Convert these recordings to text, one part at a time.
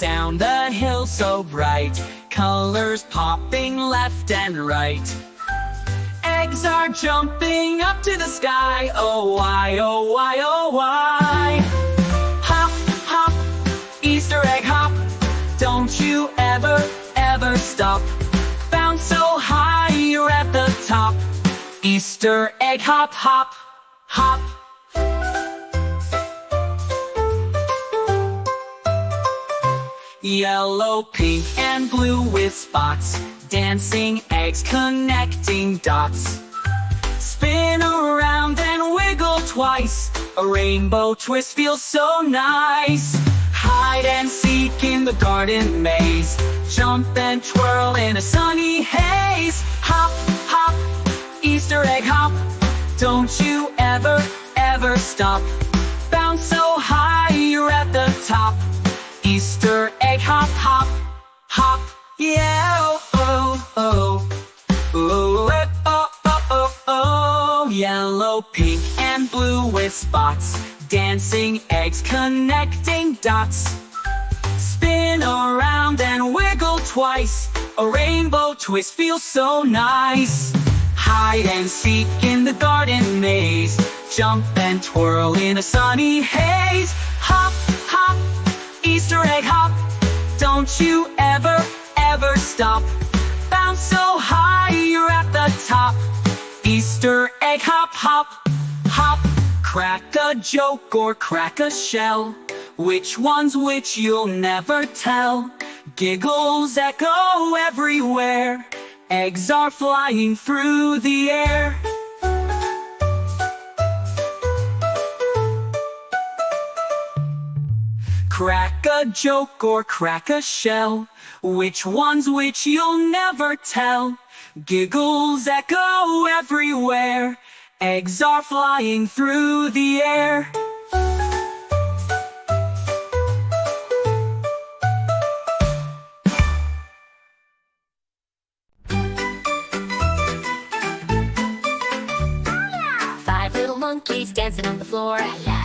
down the hill so bright, colors popping left and right. Eggs are jumping up to the sky, oh why, oh why, oh why. Hop, hop, Easter egg hop, don't you ever, ever stop. Bounce so high you're at the top. Easter egg hop, hop, hop. Yellow, pink, and blue with spots, dancing eggs connecting dots. Spin around and wiggle twice, a rainbow twist feels so nice. Hide and seek in the garden maze, jump and twirl in a sunny haze. Hop, hop, Easter egg hop, don't you ever, ever stop. Bounce so high you're at the top. Easter egg hop, hop, hop, yeah, oh, oh, oh, oh, oh, oh, oh, oh. Yellow, pink, and blue with spots, dancing eggs connecting dots. Spin around and wiggle twice, a rainbow twist feels so nice. Hide and seek in the garden maze, jump and twirl in a sunny haze. Hop, hop, Easter egg hop, don't you ever, ever stop. Bounce so high you're at the top. Easter egg hop, hop, hop. Crack a joke or crack a shell, which one's which you'll never tell. Giggles echo everywhere, eggs are flying through the air. Crack a joke or crack a shell, which one's which you'll never tell. Giggles echo everywhere, eggs are flying through the air. Five little monkeys dancing on the floor,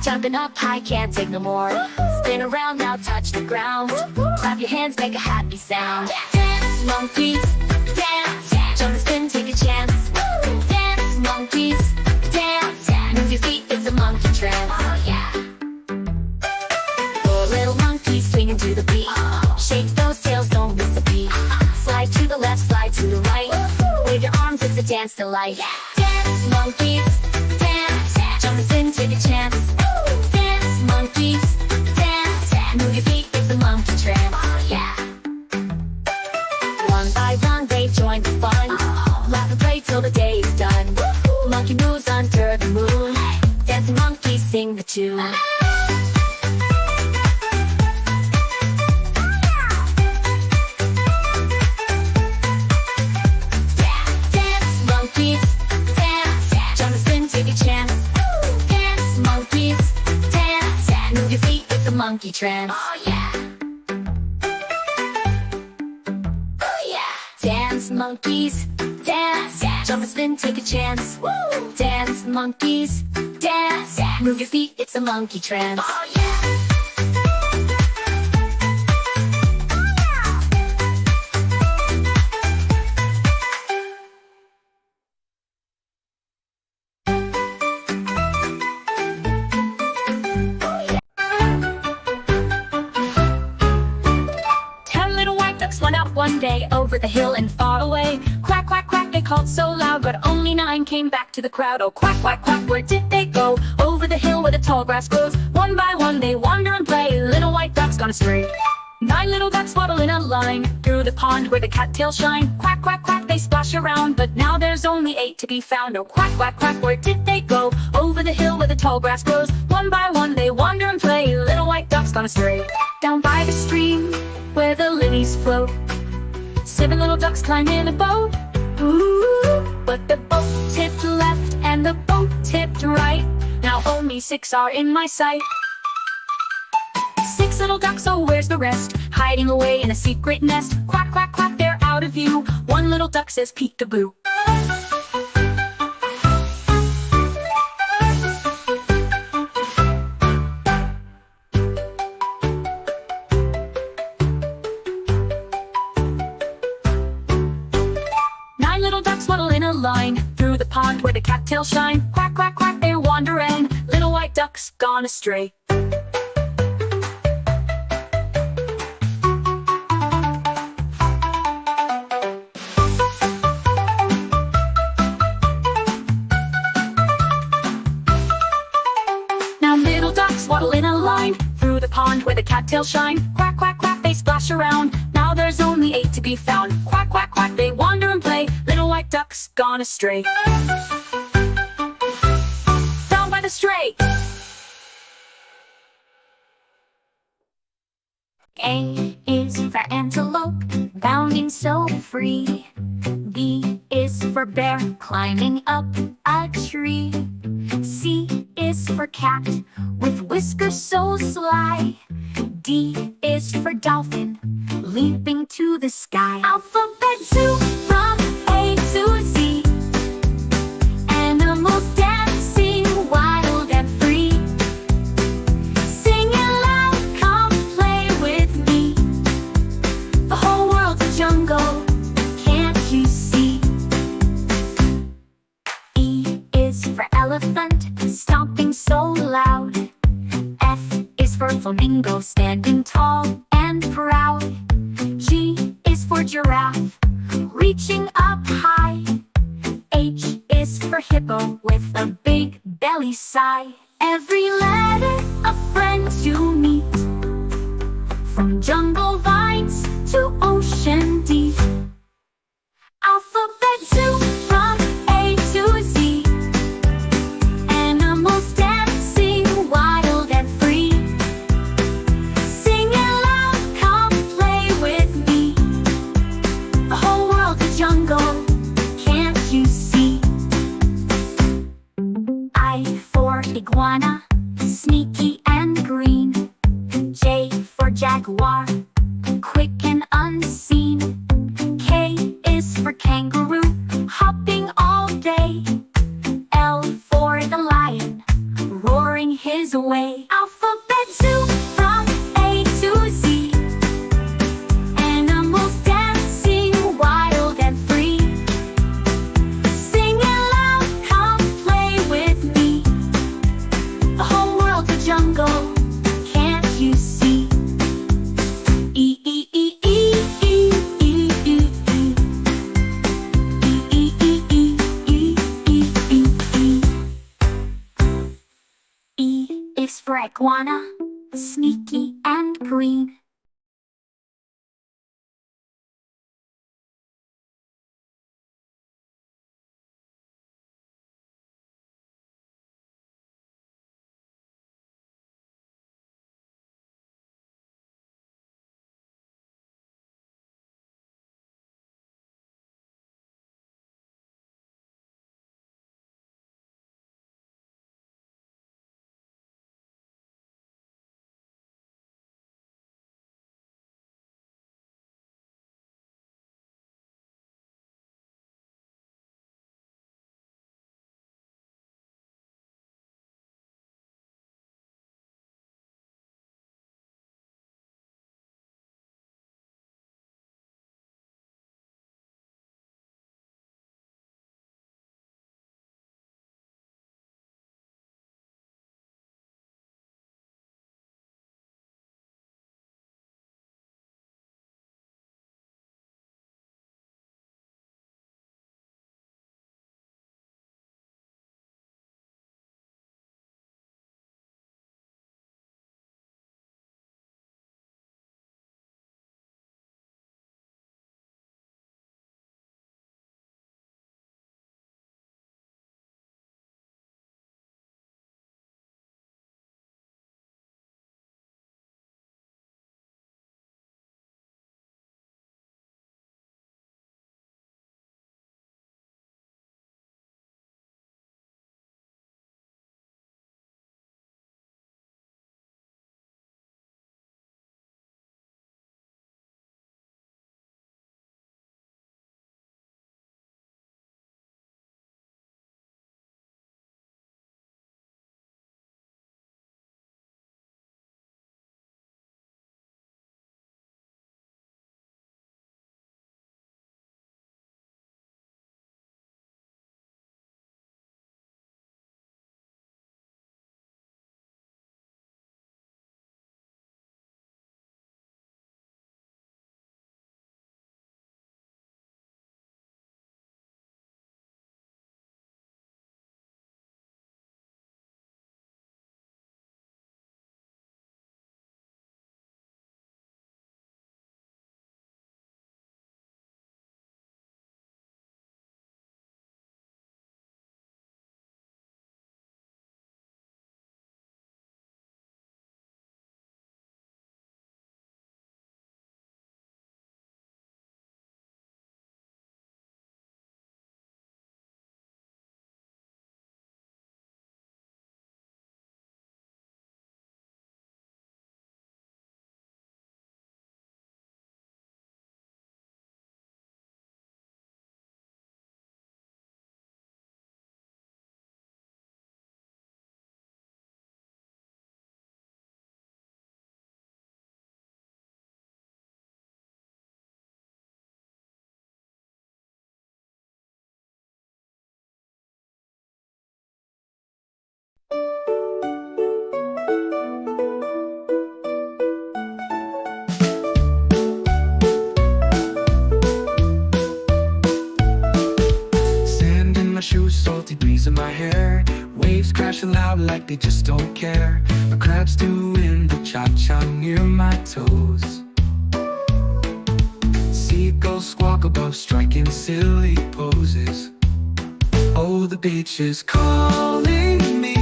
jumping up high, can't take no more. Spin around now, touch the ground. Clap your hands, make a happy sound. Dance, monkeys, dance. Jump and spin, take a chance. Dance, monkeys, dance. Move your feet, it's a monkey trance. Oh yeah. Four little monkeys swinging to the beat. Shake those tails, don't miss a beat. Slide to the left, slide to the right. Wave your arms, it's a dance delight. Dance, monkeys, dance. Jump and spin, take a chance. Dance, monkeys, dance. Move your feet, it's a monkey trance. Oh yeah. One by one they join the fun. Laugh and play till the day is done. Monkey moves under the moon. Dancing monkeys sing the tune. Dance, monkeys, dance. Jump and spin, take a chance. Dance, monkeys, dance. Move your feet, it's a monkey trance. Oh yeah. Dance, monkeys, dance. Jump and spin, take a chance. Dance, monkeys, dance. Move your feet, it's a monkey trance. Oh yeah. One day over the hill and far away. Quack, quack, quack, they called so loud, but only 9 came back to the crowd. Oh, quack, quack, quack, where did they go? Over the hill where the tall grass grows. One by one they wander and play. Little white ducks gone astray. 9 little ducks waddle in a line through the pond where the cattails shine. Quack, quack, quack, they splash around, but now there's only 8 to be found. Oh, quack, quack, quack, where did they go? Over the hill where the tall grass grows. One by one they wander and play. Little white ducks gone astray. Down by the stream where the lilies float, 7 little ducks climb in a boat. Ooh, but the boat tipped left and the boat tipped right. Now only 6 are in my sight. 6 little ducks, oh where's the rest? Hiding away in a secret nest. Quack, quack, quack, they're out of view. 1 little duck says peek-a-boo. where the cattails shine. Quack, quack, quack, they're wandering, little white ducks gone astray. Now little ducks waddle in a line through the pond where the cattails shine. Quack, quack, quack, they splash around. Now there's only 8 to be found. Quack, quack, quack, they wander and play, little white ducks gone astray. Found by the stray. A is for antelope, bounding so free. B is for bear, climbing up a tree. C is for cat, with whiskers so sly. D is for dolphin, leaping to the sky. Alphabet soup from A to Z. Animals dancing wild and free. Sing it loud, come play with me. The whole world's a jungle, can't you see? E is for elephant, stomping so loud. F is for flamingo, standing tall and proud. G is for giraffe, reaching up high. H is for hippo, with a big belly sigh. Every letter a friend to meet, from jungle vines to ocean deep. Alphabet soup from A to Z. Animals dancing wild and free. Sing it loud, come play with me. The whole world's a jungle, can't you see? I for iguana, sneaky and green. J for jaguar, quick and unseen. K is for kangaroo, hopping all day. L for the lion, roaring his way. Alphabet soup from A to Z. Animals dancing wild and free. Sing it loud, come play with me. The whole world's a jungle, can't you see? E E E E E E E E. E E E E E E E. E is for iguana, sneaky and green. crashing loud like they just don't care. The crabs doing the cha-cha near my toes. Seagulls squawk above, striking silly poses. Oh, the beach is calling me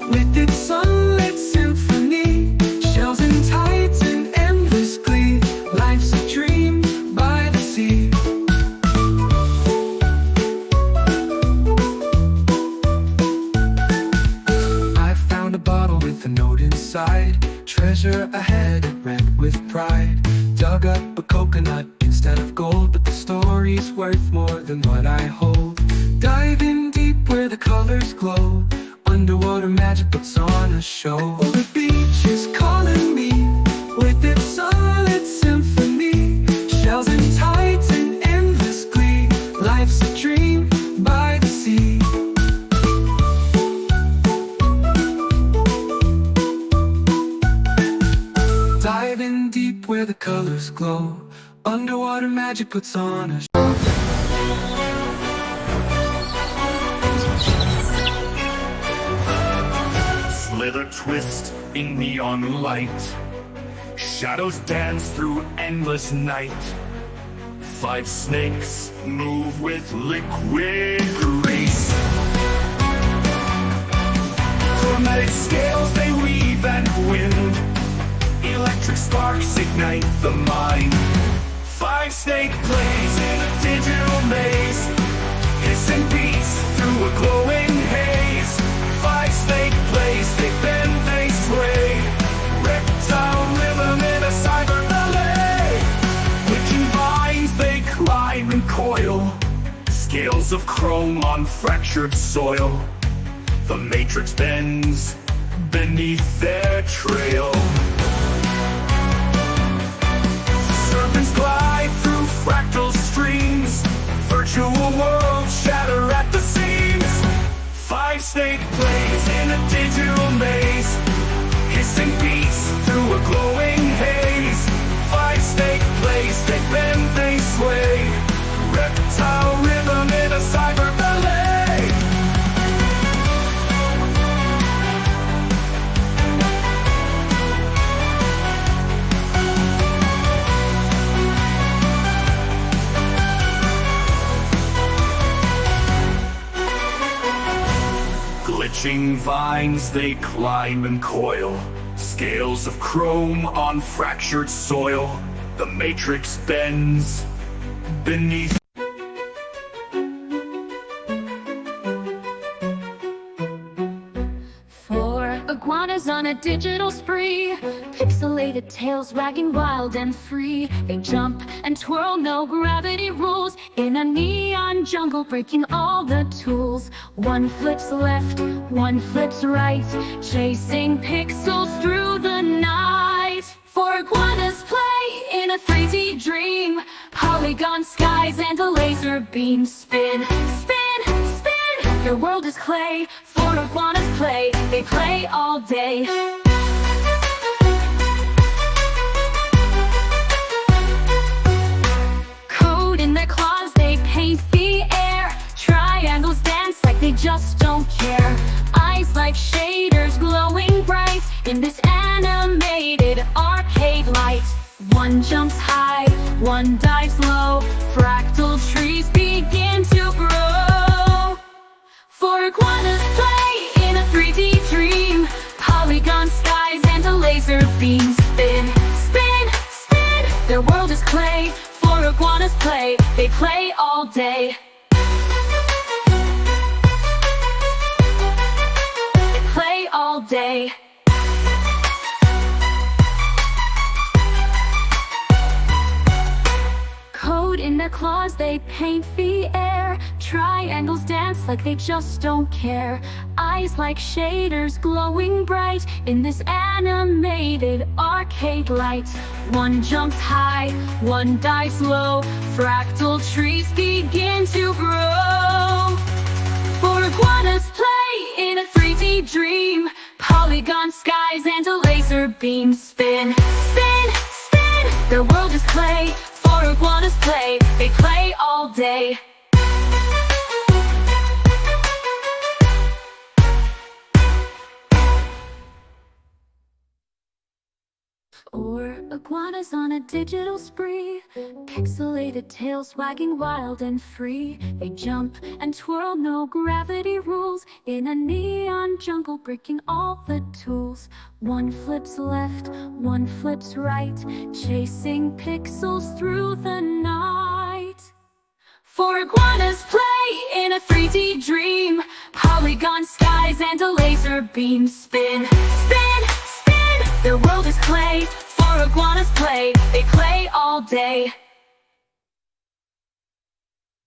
with its sunlit symphony. Shells and tides in endless glee. Life's a dream by the sea. I found a bottle with a note inside. Treasure ahead, it read with pride. Dug up a coconut instead of gold, but the story's worth more than what I hold. Dive in deep where the colors glow. Underwater magic puts on a show. Oh, the beach is calling me with its solid symphony. Shells and tides in endless glee. Life's a dream by the sea. Dive in deep where the colors glow. Underwater magic puts on a show. Slither twist in neon light. Shadows dance through endless night. 5 snakes move with liquid grace. Chromatic scales they weave and wind. Electric sparks ignite the mind. 5 snake plays in a digital maze. Hissing beats through a glowing haze. 5 snake plays, they bend, they sway. Reptile rhythm in a cyber ballet. Witching vines, they climb and coil. Scales of chrome on fractured soil. The matrix bends beneath their trail. Serpents glide through fractal streams. Virtual worlds shatter at the seams. 5 snake plays in a digital maze. Hissing beats through a glowing haze. 5 snake plays, they bend, they sway. Reptile rhythm in a cyber ballet. Glitching vines, they climb and coil. Scales of chrome on fractured soil. The matrix bends beneath. Iguanas on a digital spree, pixelated tails wagging wild and free. They jump and twirl, no gravity rules, in a neon jungle breaking all the tools. One flips left, one flips right, chasing pixels through the night. 4 iguanas play in a 3D dream, polygon skies and a laser beam. Spin, spin, spin, your world is clay. 4 iguanas play, they play all day. Code in their claws, they paint the air. Triangles dance like they just don't care. Eyes like shaders glowing bright in this animated arcade light. One jumps high, one dives low. Fractal trees begin to grow. 4 iguanas play in a 3D dream, polygon skies and a laser beam. Spin, spin, spin, their world is clay. 4 iguanas play, they play all day. They play all day. Code in their claws, they paint the air. Triangles dance like they just don't care. Eyes like shaders glowing bright in this animated arcade light. One jumps high, one dives low. Fractal trees begin to grow. 4 iguanas play in a 3D dream, polygon skies and a laser beam. Spin, spin, spin, their world is clay. 4 iguanas play, they play all day. Or iguanas on a digital spree, pixelated tails wagging wild and free. They jump and twirl, no gravity rules, in a neon jungle breaking all the tools. One flips left, one flips right, chasing pixels through the night. For iguanas play in a 3D dream, polygon skies and a laser beam. Spin, spin, spin, their world is clay. For iguanas play, they play all day.